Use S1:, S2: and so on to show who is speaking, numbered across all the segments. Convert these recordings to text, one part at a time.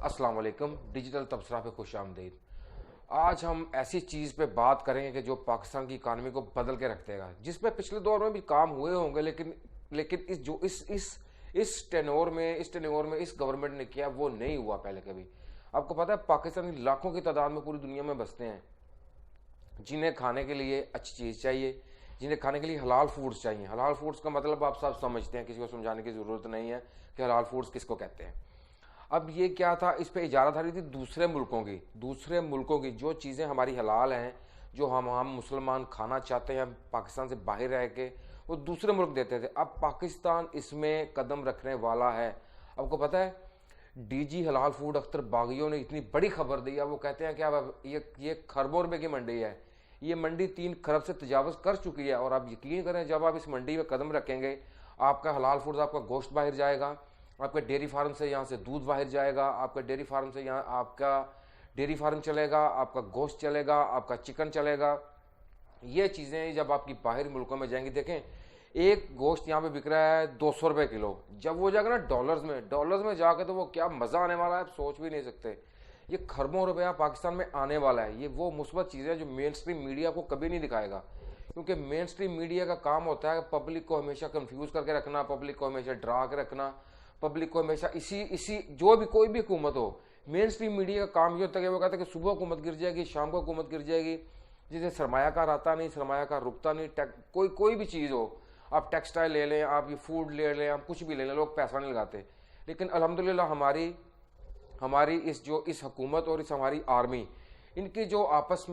S1: अस्सलाम वालेकुम। डिजिटल तबसरा पे खुश आमदीद। आज हम ऐसी चीज़ पे बात करेंगे कि जो पाकिस्तान की इकानमी को बदल के रख देगा, जिसपे पिछले दौर में भी काम हुए होंगे, लेकिन लेकिन इस जो इस टेन्योर में इस गवर्नमेंट ने किया वो नहीं हुआ पहले कभी। आपको पता है पाकिस्तानी लाखों की तादाद में पूरी दुनिया में बसते हैं, जिन्हें खाने के लिए अच्छी चीज़ चाहिए, जिन्हें खाने के लिए हलाल फूड्स चाहिए। हलाल फूड्स का मतलब आप सब समझते हैं, किसी को समझाने की ज़रूरत नहीं है कि हलाल फूड्स किसको कहते हैं। अब ये क्या था, इस पे इजारादारी थी दूसरे मुल्कों की जो चीज़ें हमारी हलाल हैं, जो हम मुसलमान खाना चाहते हैं पाकिस्तान से बाहर रह के, वो दूसरे मुल्क देते थे। अब पाकिस्तान इसमें कदम रखने वाला है। आपको पता है डीजी हलाल फूड अख्तर बागियों ने इतनी बड़ी खबर दी है। वो कहते हैं कि अब ये खरबों रुपए की मंडी है, ये मंडी 3 खरब से तजावज़ कर चुकी है। और आप यकीन करें, जब आप इस मंडी में कदम रखेंगे, आपका हलाल फूड, आपका गोश्त बाहर जाएगा, आपके डेयरी फार्म से यहाँ से दूध बाहर जाएगा, आपका डेयरी फार्म से यहाँ आपका डेयरी फार्म चलेगा, आपका गोश्त चलेगा, आपका चिकन चलेगा। ये चीज़ें जब आपकी बाहरी मुल्कों में जाएंगी, देखें एक गोश्त यहाँ पे बिक रहा है 200 रुपये किलो, जब वो जाएगा ना डॉलर्स में जाके, तो वो क्या मज़ा आने वाला है, आप सोच भी नहीं सकते। ये खरबों रुपया पाकिस्तान में आने वाला है। ये वो मुस्बत चीज़ है जो मेन स्ट्रीम मीडिया को कभी नहीं दिखाएगा, क्योंकि मेन स्ट्रीम मीडिया का काम होता है पब्लिक को हमेशा कंफ्यूज करके रखना, पब्लिक को हमेशा डरा के रखना, पब्लिक को हमेशा इसी जो भी कोई भी हुकूमत हो, मेन स्ट्रीम मीडिया का काम ये होता है कि वो कहता है कि सुबह हुकूमत गिर जाएगी, शाम को हुकूमत गिर जाएगी, जिसे सरमायाकार आता नहीं, सरमायाकार रुकता नहीं। कोई भी चीज़ हो, आप टेक्सटाइल ले लें, आप ये फूड ले लें, आप कुछ भी ले लें, लोग पैसा नहीं लगाते। लेकिन अल्हम्दुलिल्लाह हमारी इस हुकूमत और इस हमारी आर्मी, इनकी जो आपस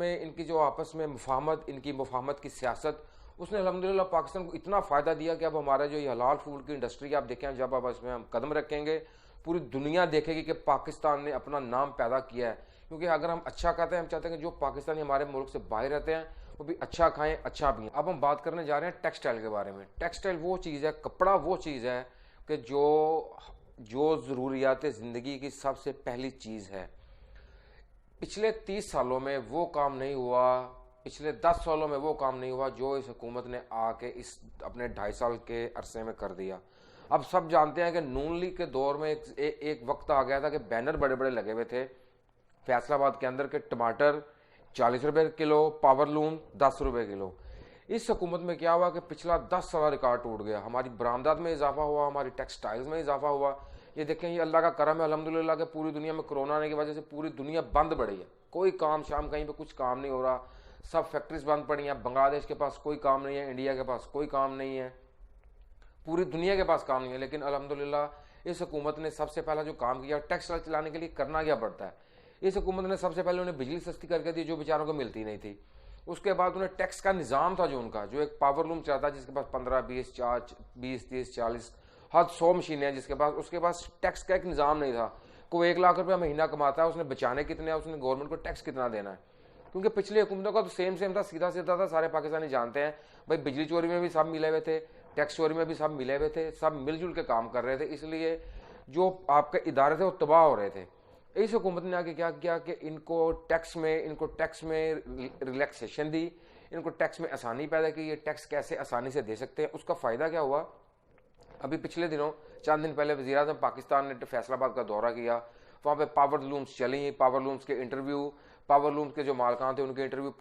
S1: में मुफाहमत, इनकी मुफाहमत की सियासत, उसने अल्हम्दुलिल्लाह पाकिस्तान को इतना फ़ायदा दिया कि अब हमारा जो ये हलाल फूड की इंडस्ट्री आप देखें, जब अब इसमें हम कदम रखेंगे, पूरी दुनिया देखेगी कि पाकिस्तान ने अपना नाम पैदा किया है। क्योंकि अगर हम अच्छा कहते हैं, हम चाहते हैं कि जो पाकिस्तानी हमारे मुल्क से बाहर रहते हैं वो भी अच्छा खाएं, अच्छा पिएं। अब हम बात करने जा रहे हैं टेक्सटाइल के बारे में। टेक्सटाइल वो चीज़ है, कपड़ा वो चीज़ है कि जो ज़रूरियात ज़िंदगी की सबसे पहली चीज़ है। पिछले 30 सालों में वो काम नहीं हुआ, पिछले 10 सालों में वो काम नहीं हुआ जो इस हुकूमत ने आके इस अपने 2.5 साल के अरसे में कर दिया। अब सब जानते हैं कि नून लीग के दौर में एक वक्त आ गया था कि बैनर बड़े बड़े लगे हुए थे फैसलाबाद के अंदर के टमाटर 40 रुपये किलो, पावरलूम 10 रुपये किलो। इस हुकूमत में क्या हुआ कि पिछला 10 साल रिकॉर्ड टूट गया। हमारी बरामदात में इजाफा हुआ, हमारी टेक्सटाइल्स में इजाफा हुआ। ये देखें, ये अल्लाह का करम है अल्हम्दुलिल्लाह कि पूरी दुनिया में कोरोना आने की वजह से पूरी दुनिया बंद पड़ी है। कोई काम शाम कहीं पे कुछ काम नहीं हो रहा, सब फैक्ट्रीज बंद पड़ी हैं। बांग्लादेश के पास कोई काम नहीं है, इंडिया के पास कोई काम नहीं है, पूरी दुनिया के पास काम नहीं है। लेकिन अल्हम्दुलिल्लाह इस हुकूमत ने सबसे पहला जो काम किया, टेक्सटाइल चलाने के लिए करना क्या पड़ता है, इस हुकूमत ने सबसे पहले उन्हें बिजली सस्ती करके दी जो बेचारों को मिलती नहीं थी। उसके बाद उन्हें टैक्स का निज़ाम था जो एक पावरलूम चलाता है जिसके पास 15, 20, 30, 40 हद 100 मशीनें हैं जिसके पास, उसके पास टैक्स का एक निज़ाम नहीं था। कोई 1 लाख रुपया महीना कमाता है, उसने बचाने कितने हैं, उसने गवर्नमेंट को टैक्स कितना देना है। क्योंकि पिछली हुकूमतों का तो सेम था, सीधा था। सारे पाकिस्तानी जानते हैं भाई, बिजली चोरी में भी सब मिले हुए थे, टैक्स चोरी में भी सब मिले हुए थे, सब मिलजुल के काम कर रहे थे। इसलिए जो आपके इदारे थे वो तबाह हो रहे थे। इस हुकूमत ने आगे क्या किया कि इनको टैक्स में रिलैक्सेशन दी, इनको टैक्स में आसानी पैदा की। ये टैक्स कैसे आसानी से दे सकते हैं, उसका फ़ायदा क्या हुआ। अभी पिछले दिनों चंद दिन पहले वज़ीर आज़म पाकिस्तान ने फैसलाबाद का दौरा किया, वहाँ पे पावर लूम्स चली, पावर लूम्स के इंटरव्यू, पावर लूम्स के जो मालकान थे उनके इंटरव्यू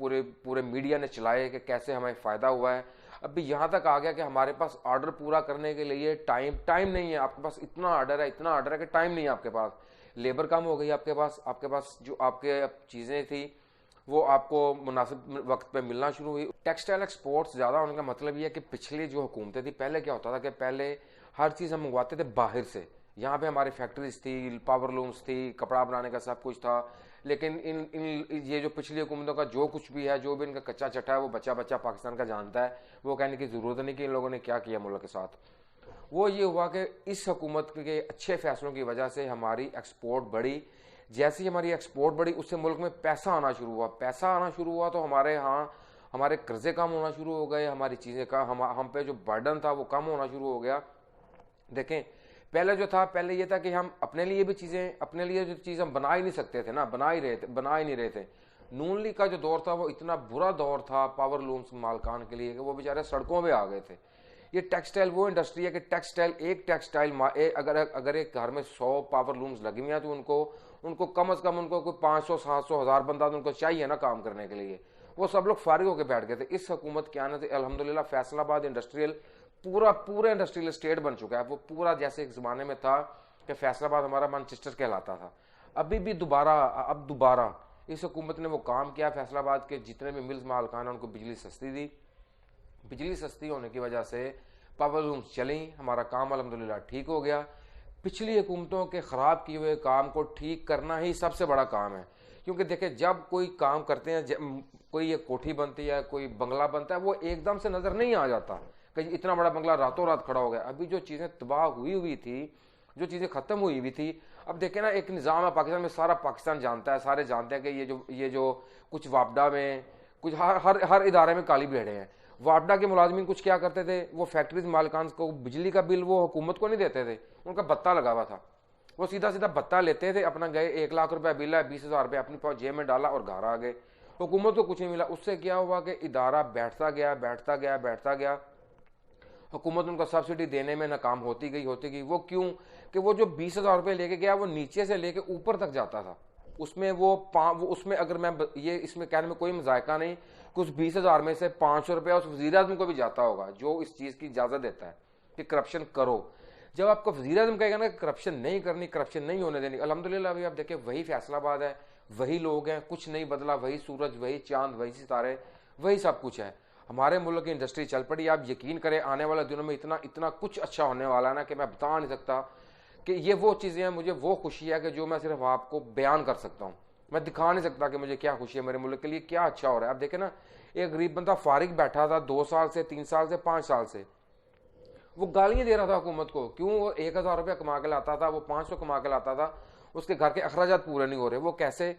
S1: पूरे मीडिया ने चलाए कि कैसे हमें फ़ायदा हुआ है। अभी यहाँ तक आ गया कि हमारे पास ऑर्डर पूरा करने के लिए टाइम नहीं है। आपके पास इतना ऑर्डर है कि टाइम नहीं है आपके पास, लेबर कम हो गई आपके पास जो आपके चीज़ें थी वो आपको मुनासिब वक्त पे मिलना शुरू हुई। टेक्सटाइल एक्सपोर्ट्स ज़्यादा होने का मतलब ये है कि पिछली जो हुकूमतें थी, पहले क्या होता था कि पहले हर चीज़ हम मंगवाते थे बाहर से। यहाँ पे हमारी फैक्ट्रीज थी, पावर लूम्स थी, कपड़ा बनाने का सब कुछ था। लेकिन ये जो पिछली हुकूमतों का जो कुछ भी है, जो भी इनका कच्चा चट्टा है, वो बच्चा पाकिस्तान का जानता है। वो कहने की ज़रूरत नहीं कि इन लोगों ने क्या किया मुल्क के साथ। वो ये हुआ कि इस हुकूमत के अच्छे फैसलों की वजह से हमारी एक्सपोर्ट बढ़ी। जैसे ही हमारी एक्सपोर्ट बढ़ी, उससे मुल्क में पैसा आना शुरू हुआ तो हमारे यहाँ हमारे कर्जे कम होना शुरू हो गए, हमारी चीज़ें का हम पे जो बर्डन था वो कम होना शुरू हो गया। देखें, पहले ये था कि हम अपने लिए जो चीज़ हम बना ही नहीं सकते थे ना, बना ही नहीं रहे थे। नून लीग का जो दौर था वो इतना बुरा दौर था पावर लूम्स मालकान के लिए कि वो बेचारे सड़कों पे आ गए थे। ये टेक्सटाइल वो इंडस्ट्री है कि अगर एक घर में 100 पावर लूम्स लगी हुई हैं तो उनको कम से कम उनको कोई 500 700 1000 बंदा तो उनको चाहिए ना काम करने के लिए। वो सब लोग फारिग होकर बैठ गए थे। इस हुकूमत के आने से अल्हम्दुलिल्लाह फैसलाबाद इंडस्ट्रियल पूरा इंडस्ट्रियल स्टेट बन चुका है। वो पूरा जैसे एक जमाने में था कि फैसलाबाद हमारा मैनचेस्टर कहलाता था, अभी भी दोबारा इस हुकूमत ने वो काम किया। फैसलाबाद के जितने भी मिल्स मालकान उनको बिजली सस्ती दी। बिजली सस्ती होने की वजह से पावर लूम्स चली, हमारा काम अल्हम्दुलिल्लाह ठीक हो गया। पिछली हुकूमतों के ख़राब किए हुए काम को ठीक करना ही सबसे बड़ा काम है, क्योंकि देखिए जब कोई काम करते हैं, कोई ये कोठी बनती है, कोई बंगला बनता है, वो एकदम से नज़र नहीं आ जाता कि इतना बड़ा बंगला रातों रात खड़ा हो गया। अभी जो चीज़ें तबाह हुई थी, जो चीज़ें ख़त्म हुई थी, अब देखें ना एक निज़ाम है पाकिस्तान में, सारा पाकिस्तान जानता है, सारे जानते हैं कि ये जो कुछ वापडा में कुछ हर इदारे में काली भेड़े हैं। वापडा के मुलाजमीन कुछ क्या करते थे, वो फैक्ट्रीज मालिकान को बिजली का बिल वो हुकूमत को नहीं देते थे, उनका भत्ता लगा हुआ था, वो सीधा सीधा भत्ता लेते थे, अपना गए 1 लाख रुपया बिल है, 20,000 रुपये अपनी जेब में डाला और घर आ गए। हुकूमत को कुछ नहीं मिला। उससे क्या हुआ कि इदारा बैठता गया। हुकूमत उनको सब्सिडी देने में नाकाम होती गई। वो क्यों कि वो जो 20,000 रुपये लेके गया वो नीचे से लेके ऊपर तक जाता था। उसमें उसमें अगर मैं ये इसमें कहने में कोई मजायका नहीं कि उस 20,000 में से 500 रुपया उस वज़ीर आज़म को भी जाता होगा जो इस चीज़ की इजाज़त देता है कि करप्शन करो। जब आपका वज़ीर आज़म कहेगा ना करप्शन नहीं करनी, करप्शन नहीं होने देनी, अल्हम्दुलिल्लाह अभी आप देखिए वही फैसलाबाद है, वही लोग हैं, कुछ नहीं बदला, वही सूरज, वही चांद, वही सितारे, वही सब कुछ है। हमारे मुल्क की इंडस्ट्री चल पड़ी। आप यकीन करें आने वाले दिनों में इतना कुछ अच्छा होने वाला है ना कि मैं बता नहीं सकता कि ये वो चीज़ें हैं। मुझे वो खुशी है कि जो मैं सिर्फ आपको बयान कर सकता हूँ, मैं दिखा नहीं सकता कि मुझे क्या खुशी है, मेरे मुल्क के लिए क्या अच्छा हो रहा है। आप देखें ना एक गरीब बंदा फारिग बैठा था 2 साल से, 3 साल से, 5 साल से, वो गालियाँ दे रहा था हुकूमत को। क्यों? वो 1,000 रुपया कमा के लाता था, वो 500 कमा के लाता था, उसके घर के अखराजात पूरे नहीं हो रहे। वो कैसे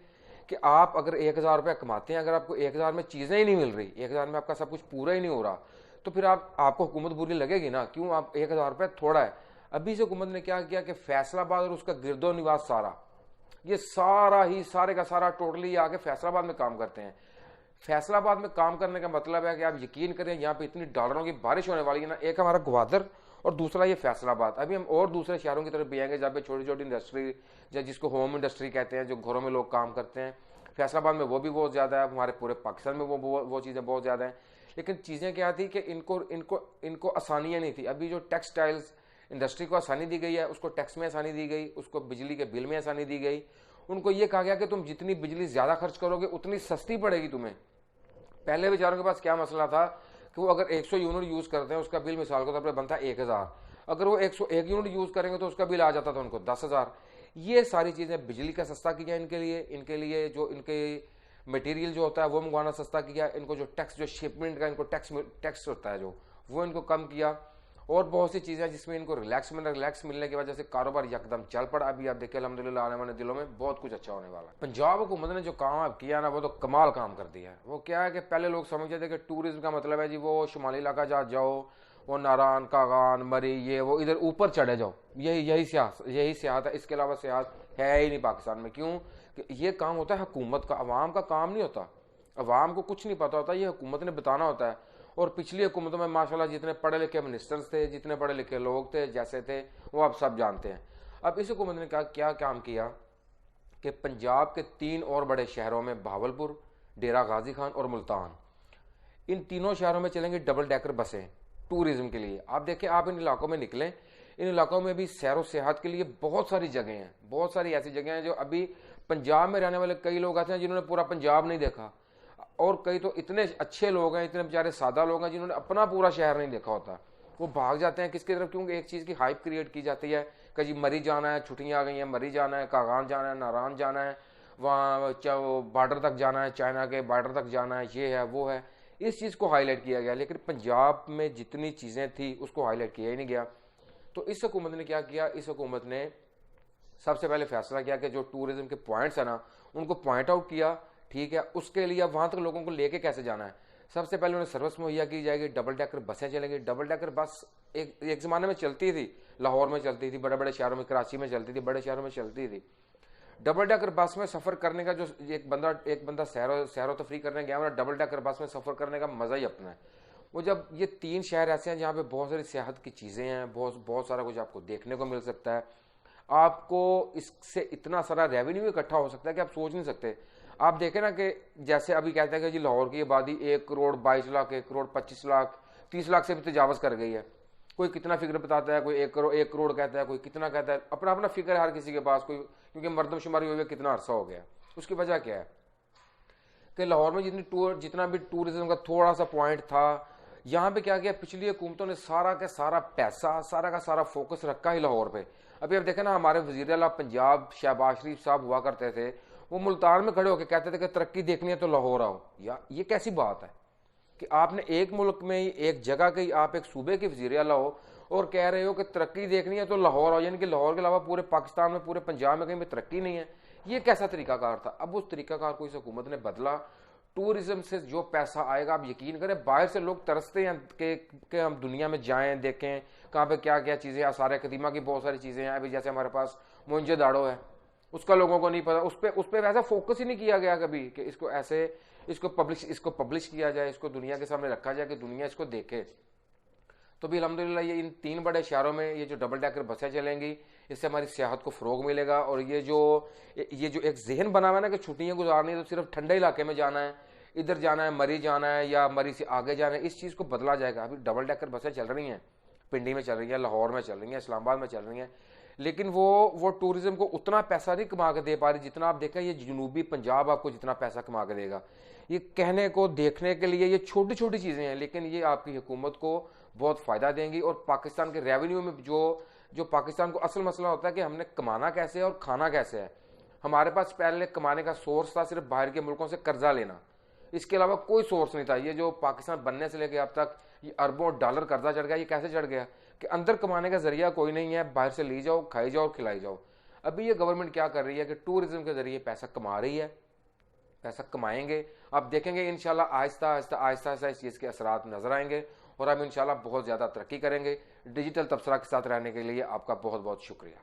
S1: कि आप अगर 1,000 रुपया कमाते हैं, अगर आपको 1,000 में चीज़ें ही नहीं मिल रही, 1,000 में आपका सब कुछ पूरा ही नहीं हो रहा, तो फिर आपको हुकूमत बुरी लगेगी ना। क्यों? आप 1,000 रुपया थोड़ा है। अभी से हुकूमत ने क्या किया कि फैसलाबाद और उसका गिरदो निवास सारे का सारा टोटली आके फैसलाबाद में काम करते हैं। फैसलाबाद में काम करने का मतलब है कि आप यकीन करें यहाँ पे इतनी डॉलरों की बारिश होने वाली है ना। एक हमारा ग्वादर और दूसरा ये फैसलाबाद। अभी हम और दूसरे शहरों की तरफ भी आएंगे जहाँ पे छोटी छोटी इंडस्ट्री, या जिसको होम इंडस्ट्री कहते हैं, जो घरों में लोग काम करते हैं। फैसलाबाद में वो भी बहुत ज़्यादा है, हमारे पूरे पाकिस्तान में वो चीज़ें बहुत ज़्यादा हैं। लेकिन चीज़ें क्या थी कि इनको आसानियाँ नहीं थी। अभी जो टेक्सटाइल्स इंडस्ट्री को आसानी दी गई है, उसको टैक्स में आसानी दी गई, उसको बिजली के बिल में आसानी दी गई। उनको ये कहा गया कि तुम जितनी बिजली ज़्यादा खर्च करोगे उतनी सस्ती पड़ेगी तुम्हें। पहले बेचारों के पास क्या मसला था कि वो अगर 100 यूनिट यूज़ करते हैं, उसका बिल मिसाल के तौर पर बनता है 1,000। अगर वो 101 यूनिट यूज़ करेंगे तो उसका बिल आ जाता था उनको 10,000। ये सारी चीज़ें बिजली का सस्ता किया इनके लिए जो इनके मटेरियल जो होता है वो मंगवाना सस्ता किया। इनको जो टैक्स, जो शिपमेंट का इनको टैक्स होता है जो, वो इनको कम किया। और बहुत सी चीज़ें जिसमें इनको रिलैक्स मिलने की वजह से कारोबार यकदम चल पड़ा। अभी आप देखिए अल्हम्दुलिल्लाह आने वाले दिनों में बहुत कुछ अच्छा होने वाला है। पंजाब हुकूमत ने जो काम किया ना वो तो कमाल काम कर दिया है। वो क्या है कि पहले लोग समझते थे कि टूरिज्म का मतलब है जी वो शुमाली इलाका जाओ, वो नारायण, कागान, मरी, ये वो इधर ऊपर चढ़े जाओ, यही सियाहत है। इसके अलावा सियाहत है ही नहीं पाकिस्तान में। क्यों? कि ये काम होता है हुकूमत का, अवाम का काम नहीं होता। अवाम को कुछ नहीं पता होता, ये हुकूमत ने बताना होता है। और पिछली हुकूमतों में माशाल्लाह जितने पढ़े लिखे मिनिस्टर्स थे, जितने पढ़े लिखे लोग थे जैसे थे, वो आप सब जानते हैं। अब इस हुकूमत ने क्या काम किया कि पंजाब के 3 और बड़े शहरों में, बहावलपुर, डेरा गाजी खान और मुल्तान, इन तीनों शहरों में चलेंगे डबल डेकर बसें टूरिज्म के लिए। आप देखें, आप इन इलाकों में निकलें, इन इलाकों में भी सैर व सियाहत के लिए बहुत सारी जगह हैं। बहुत सारी ऐसी जगह हैं जो अभी पंजाब में रहने वाले कई लोग ऐसे हैं जिन्होंने पूरा पंजाब नहीं देखा, और कई तो इतने अच्छे लोग हैं, इतने बेचारे सादा लोग हैं जिन्होंने अपना पूरा शहर नहीं देखा होता। वो भाग जाते हैं किसकी तरफ? क्योंकि एक चीज़ की हाइप क्रिएट की जाती है कि जी मरी जाना है, छुट्टियाँ आ गई हैं, मरी जाना है, कागान जाना है, नारायण जाना है, वहाँ बॉर्डर तक जाना है, चाइना के बॉर्डर तक जाना है, ये है वो है। इस चीज़ को हाईलाइट किया गया, लेकिन पंजाब में जितनी चीज़ें थी उसको हाईलाइट किया ही नहीं गया। तो इस हुकूमत ने क्या किया? इस हुकूमत ने सबसे पहले फैसला किया कि जो टूरिज्म के पॉइंट्स हैं ना उनको पॉइंट आउट किया। ठीक है, उसके लिए अब वहाँ तक लोगों को लेके कैसे जाना है? सबसे पहले उन्हें सर्विस मुहैया की जाएगी, डबल डेकर बसें चलेंगी। डबल डेकर बस एक ज़माने में चलती थी, लाहौर में चलती थी, बड़े बड़े शहरों में, कराची में चलती थी, बड़े शहरों में चलती थी। डबल डेकर बस में सफ़र करने का जो एक बंदा सैरो तफरी करने गया, डबल डेकर बस में सफ़र करने का मज़ा ही अपना है। वो जब ये 3 शहर ऐसे हैं जहाँ पे बहुत सारी सियाहत की चीज़ें हैं, बहुत बहुत सारा कुछ आपको देखने को मिल सकता है, आपको इससे इतना सारा रेवेन्यू इकट्ठा हो सकता है कि आप सोच नहीं सकते। आप देखें ना कि जैसे अभी कहते हैं कि जी लाहौर की आबादी 1 करोड़ 22 लाख, 1 करोड़ 25 लाख, 30 लाख से भी तजावज़ कर गई है। कोई कितना फिगर बताता है, कोई 1 करोड़ कहता है, कोई कितना कहता है, अपना अपना फिगर है हर किसी के पास, कोई क्योंकि मरदमशुमारी हुए कितना अरसा हो गया। उसकी वजह क्या है कि लाहौर में जितना भी टूरिज्म का थोड़ा सा पॉइंट था, यहाँ पे क्या किया पिछली हुकूमतों ने, सारा का सारा पैसा, सारा का सारा फोकस रखा ही लाहौर पे। अभी अब देखें ना, हमारे वज़ीर आला पंजाब शहबाज शरीफ साहब हुआ करते थे, वो मुल्तान में खड़े होकर कहते थे कि तरक्की देखनी है तो लाहौर आओ। या ये कैसी बात है कि आपने एक मुल्क में ही, एक जगह के, आप एक सूबे के वज़ीर आला हो और कह रहे हो कि तरक्की देखनी है तो लाहौर आओ, यानी कि लाहौर के अलावा पूरे पाकिस्तान में, पूरे पंजाब में कहीं भी तरक्की नहीं है। ये कैसा तरीकाकार था? अब उस तरीकाकार को इस हुकूमत ने बदला। टूरिज्म से जो पैसा आएगा, आप यकीन करें, बाहर से लोग तरसते हैं कि हम दुनिया में जाएं, देखें कहाँ पे क्या क्या चीज़ें, आसार कदीमा की बहुत सारी चीज़ें हैं। अभी जैसे हमारे पास मोहनजोदड़ो है, उसका लोगों को नहीं पता, उस पर वैसा फोकस ही नहीं किया गया कभी कि इसको ऐसे इसको पब्लिश किया जाए, इसको दुनिया के सामने रखा जाए कि दुनिया इसको देखे। तो भी अल्हम्दुलिल्लाह ये इन 3 बड़े शहरों में ये जो डबल डेकर बसें चलेंगी, इससे हमारी सियाहत को फ़रोग मिलेगा। और ये जो एक जहन बना हुआ है ना कि छुट्टियां गुजारनी है तो सिर्फ ठंडे इलाके में जाना है, इधर जाना है, मरी जाना है या मरी से आगे जाना है, इस चीज़ को बदला जाएगा। अभी डबल डेकर बसें चल रही हैं, पिंडी में चल रही हैं, लाहौर में चल रही हैं, इस्लामाबाद में चल रही हैं, लेकिन वो टूरिज्म को उतना पैसा नहीं कमा के दे पा रही जितना आप देखें ये जनूबी पंजाब आपको जितना पैसा कमा के देगा। ये कहने को, देखने के लिए ये छोटी छोटी चीज़ें हैं, लेकिन ये आपकी हुकूमत को बहुत फ़ायदा देंगी। और पाकिस्तान के रेवेन्यू में जो पाकिस्तान को असल मसला होता है कि हमने कमाना कैसे है और खाना कैसे है। हमारे पास पहले कमाने का सोर्स था सिर्फ बाहर के मुल्कों से कर्जा लेना, इसके अलावा कोई सोर्स नहीं था। ये जो पाकिस्तान बनने से लेकर अब तक ये अरबों डॉलर कर्जा चढ़ गया, ये कैसे चढ़ गया कि अंदर कमाने का जरिया कोई नहीं है, बाहर से ली जाओ, खाई जाओ, खिलाई जाओ। अभी ये गवर्नमेंट क्या कर रही है कि टूरिज्म के जरिए पैसा कमा रही है, पैसा कमाएंगे। आप देखेंगे इंशाल्लाह आहिस्ता आहिस्ता इस चीज़ के असरात नजर आएंगे और हम इंशाल्लाह बहुत ज़्यादा तरक्की करेंगे। डिजिटल तबसरा के साथ रहने के लिए आपका बहुत बहुत शुक्रिया।